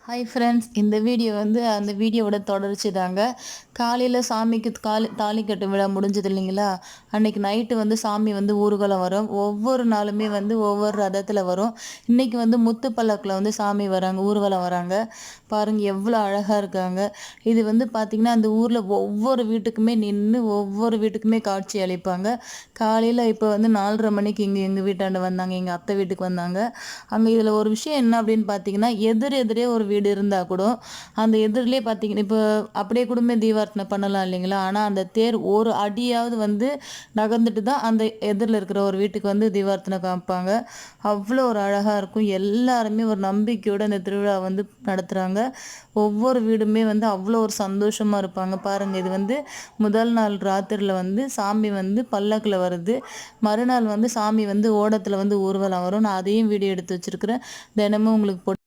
Hi friends, இந்த video வந்து அந்த வீடியோவோட தொடர்ச்சி தாங்க. காலையில் சாமிக்கு தாலி கட்டு விழா முடிஞ்சது இல்லைங்களா? அன்னைக்கு நைட்டு வந்து சாமி வந்து ஊர்வலம் வரும். ஒவ்வொரு நாளுமே வந்து ஒவ்வொரு ரதத்தில் வரும். இன்னைக்கு வந்து முத்து பல்லக்கில் வந்து சாமி வராங்க, ஊர்வலம் வராங்க. பாருங்கள் எவ்வளோ அழகாக இருக்காங்க. இது வந்து பார்த்திங்கன்னா அந்த ஊரில் ஒவ்வொரு வீட்டுக்குமே நின்று ஒவ்வொரு வீட்டுக்குமே காட்சி அளிப்பாங்க. காலையில் இப்போ வந்து 4:30 மணிக்கு இங்கே எங்கள் வீட்டாண்ட வந்தாங்க, எங்கள் அத்தை வீட்டுக்கு வந்தாங்க. அங்கே இதில் ஒரு விஷயம் என்ன அப்படின்னு பார்த்தீங்கன்னா, எதிரே ஒரு வீடு இருந்தால் கூட அந்த எதிரிலே பார்த்தீங்கன்னா இப்போ அப்படியே கூடமே தீபார்த்தனை பண்ணலாம் இல்லைங்களா? ஆனால் அந்த தேர் ஒரு அடியாவது வந்து நகர்ந்துட்டு தான் அந்த எதிரில் இருக்கிற ஒரு வீட்டுக்கு வந்து தீபார்த்தனை காமிப்பாங்க. அவ்வளோ ஒரு அழகாக இருக்கும். எல்லாருமே ஒரு நம்பிக்கையோடு அந்த திருவிழா வந்து நடத்துகிறாங்க. ஒவ்வொரு வீடுமே வந்து அவ்வளோ ஒரு சந்தோஷமாக இருப்பாங்க. பாருங்கள், இது வந்து முதல் நாள் ராத்திரியில் வந்து சாமி வந்து பல்லக்கில் வருது. மறுநாள் வந்து சாமி வந்து ஓடத்தில் வந்து ஊர்வலம் வரும். நான் அதையும் வீடியோ எடுத்து வச்சுருக்கிறேன். தினமும் உங்களுக்கு